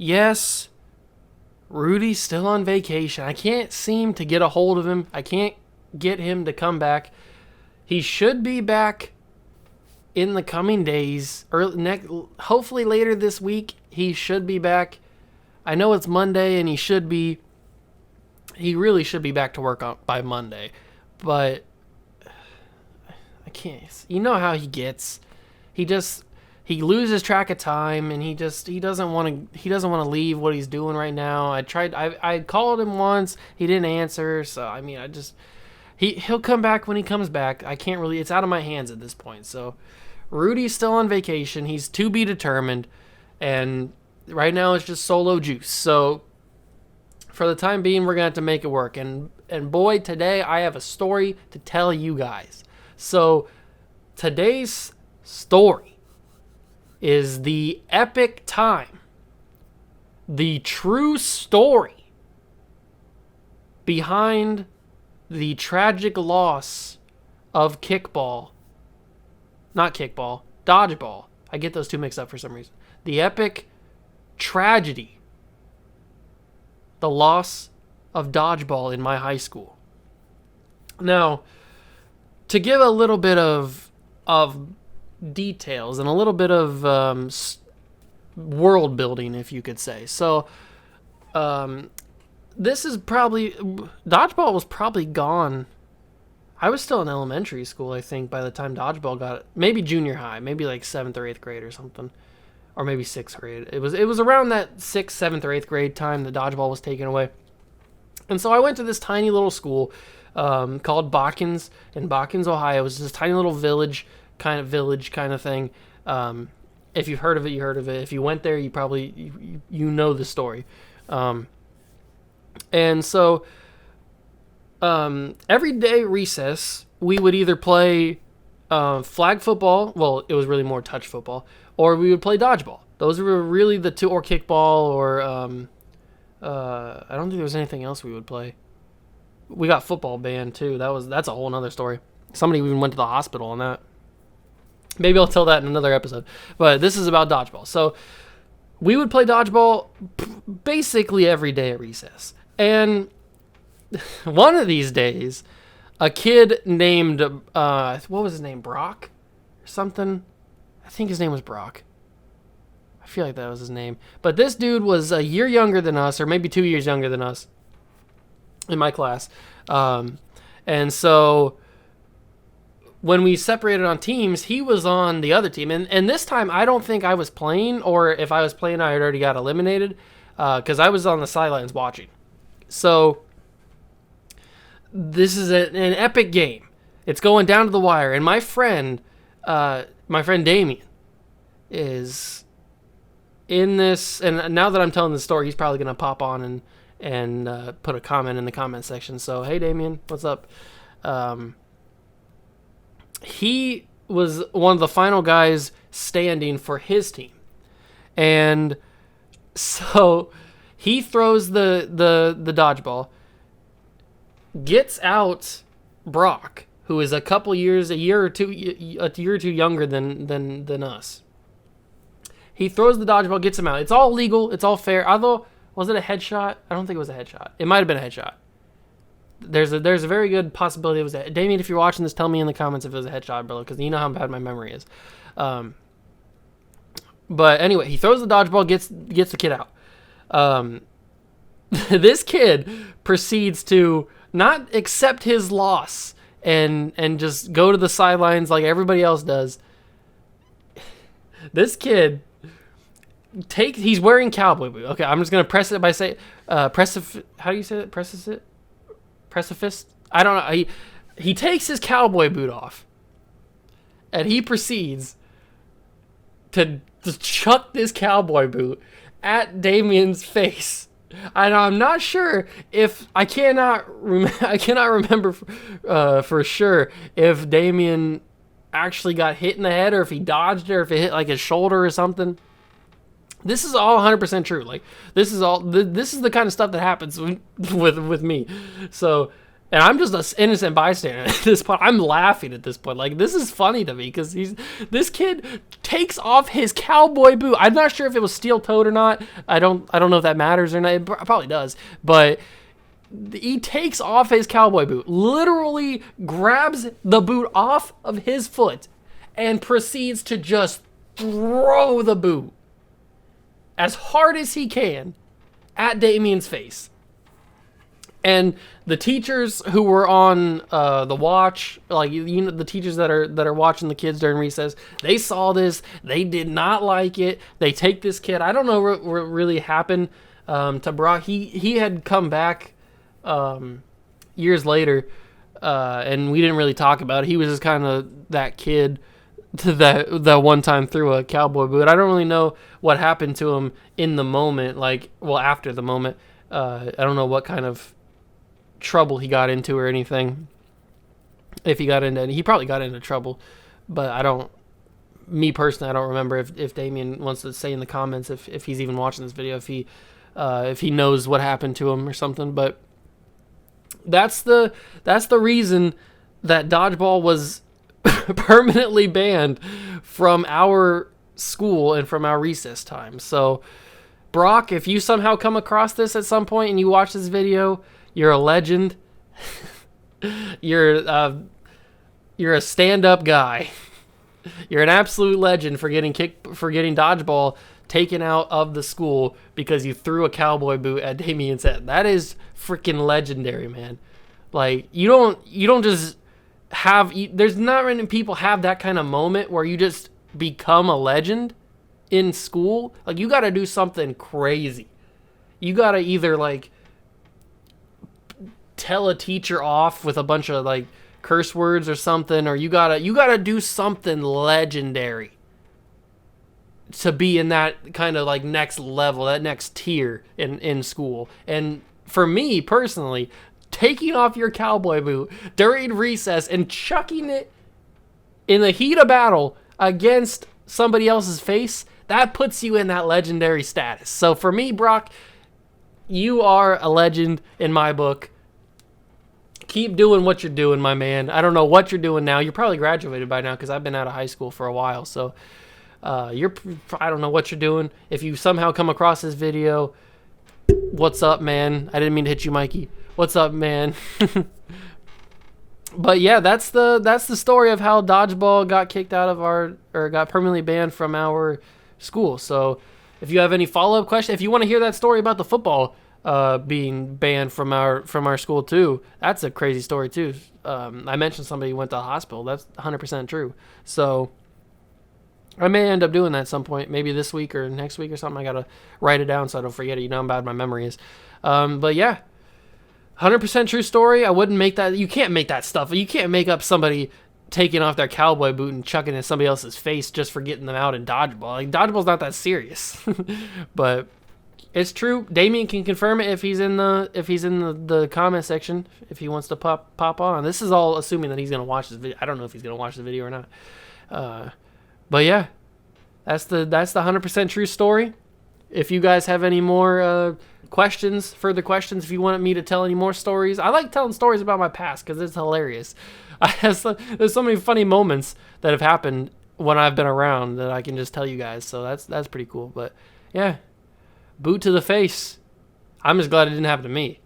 Yes, Rudy's still on vacation. I can't seem to get a hold of him. I can't get him to come back. He should be back in the coming days. Hopefully later this week, he should be back. I know it's Monday, and he really should be back to work by Monday. But I can't. You know how he gets. He loses track of time, and he doesn't want to leave what he's doing right now. I called him once, he didn't answer, so I mean, he'll come back when he comes back. I can't really, it's out of my hands at this point. So Rudy's still on vacation. He's to be determined, and right now it's just solo juice. So for the time being, we're gonna have to make it work. And boy, today I have a story to tell you guys. So today's story is the epic time, the true story behind the tragic loss of dodgeball. I get those two mixed up for some reason. The epic tragedy, the loss of dodgeball in my high school. Now, to give a little bit of details and a little bit of world building, if you could say. So, this is probably, dodgeball was probably gone. I was still in elementary school, I think, by the time dodgeball got it. Maybe junior high, maybe like 7th or 8th grade or something, or maybe 6th grade. It was around that 6th, 7th, or 8th grade time that dodgeball was taken away. And so I went to this tiny little school called Botkins in Botkins, Ohio. It was this tiny little village kind of thing. If you've heard of it, you heard of it. If you went there, you probably you know the story. And so every day recess, we would either play flag football. Well, it was really more touch football, or we would play dodgeball. Those were really the two, or kickball, or I don't think there was anything else we would play. We got football banned too. That's a whole nother story. Somebody even went to the hospital on that. Maybe I'll tell that in another episode. But this is about dodgeball. So we would play dodgeball basically every day at recess. And one of these days, a kid named, what was his name, Brock? Or something? I think his name was Brock. I feel like that was his name. But this dude was a year younger than us, or maybe 2 years younger than us in my class. And so when we separated on teams, he was on the other team. And this time, I don't think I was playing, or if I was playing, I had already got eliminated, because I was on the sidelines watching. So this is an epic game. It's going down to the wire. And my friend Damien is in this. And now that I'm telling the story, he's probably going to pop on and put a comment in the comment section. So, hey, Damien, what's up? He was one of the final guys standing for his team. And so he throws the dodgeball, gets out Brock, who is a year or two younger than us. He throws the dodgeball, gets him out. It's all legal. It's all fair. Although, was it a headshot? I don't think it was a headshot. It might have been a headshot. There's a very good possibility it was a... Damien, if you're watching this, tell me in the comments if it was a headshot, brother, because you know how bad my memory is. But anyway, he throws the dodgeball, gets the kid out. This kid proceeds to not accept his loss and just go to the sidelines like everybody else does. This kid he's wearing cowboy boots. Okay, I'm just gonna press it by saying how do you say it? Precipice? I don't know. He takes his cowboy boot off, and he proceeds to chuck this cowboy boot at Damien's face. And I'm not sure if I cannot remember for sure if Damien actually got hit in the head, or if he dodged it, or if it hit like his shoulder or something. This is all 100% true. Like, this is all, this is the kind of stuff that happens with me. So, and I'm just an innocent bystander at this point. I'm laughing at this point. Like, this is funny to me because this kid takes off his cowboy boot. I'm not sure if it was steel-toed or not. I don't know if that matters or not. It probably does. But he takes off his cowboy boot, literally grabs the boot off of his foot, and proceeds to just throw the boot as hard as he can at Damien's face. And the teachers who were on the watch, like, you know, the teachers that are watching the kids during recess, they saw this. They did not like it. They take this kid. I don't know what really happened to Brock. He had come back years later, and we didn't really talk about it. He was just kind of that kid that one time threw a cowboy boot. I don't really know what happened to him in the moment, like, well, after the moment. I don't know what kind of trouble he got into or anything. If he got into, he probably got into trouble, but me personally, I don't remember. If Damien wants to say in the comments if he's even watching this video, if he knows what happened to him or something. But that's the reason that dodgeball was permanently banned from our school and from our recess time. So, Brock, if you somehow come across this at some point and you watch this video, you're a legend. You're a stand-up guy. You're an absolute legend for getting dodgeball taken out of the school because you threw a cowboy boot at Damien's head. That is freaking legendary, man. Like, you don't just have, there's not many people have that kind of moment where you just become a legend in school. Like, you got to do something crazy. You got to either, like, tell a teacher off with a bunch of, like, curse words or something, or you gotta do something legendary to be in that kind of, like, next level, that next tier in school. And for me personally, taking off your cowboy boot during recess and chucking it in the heat of battle against somebody else's face, that puts you in that legendary status. So for me, Brock, you are a legend in my book. Keep doing what you're doing, my man. I don't know what you're doing now. You're probably graduated by now because I've been out of high school for a while. So I don't know what you're doing. If you somehow come across this video, what's up, man? I didn't mean to hit you, Mikey. What's up, man? But yeah, that's the story of how dodgeball got kicked out of got permanently banned from our school. So if you have any follow-up questions, if you want to hear that story about the football being banned from our school too, that's a crazy story too. I mentioned somebody went to the hospital. That's 100% true. So I may end up doing that at some point, maybe this week or next week or something. I gotta write it down so I don't forget it. You know how bad my memory is. But yeah, 100% true story. I wouldn't make that. You can't make that stuff. You can't make up somebody taking off their cowboy boot and chucking it in somebody else's face just for getting them out in dodgeball. Like, dodgeball's not that serious. But it's true. Damien can confirm it if he's in the comment section, if he wants to pop on. This is all assuming that he's gonna watch this video. I don't know if he's gonna watch the video or not. But yeah, that's the 100% true story. If you guys have any more further questions, if you want me to tell any more stories, I like telling stories about my past because it's hilarious. There's so many funny moments that have happened when I've been around that I can just tell you guys. So that's pretty cool. But yeah, boot to the face. I'm just glad it didn't happen to me.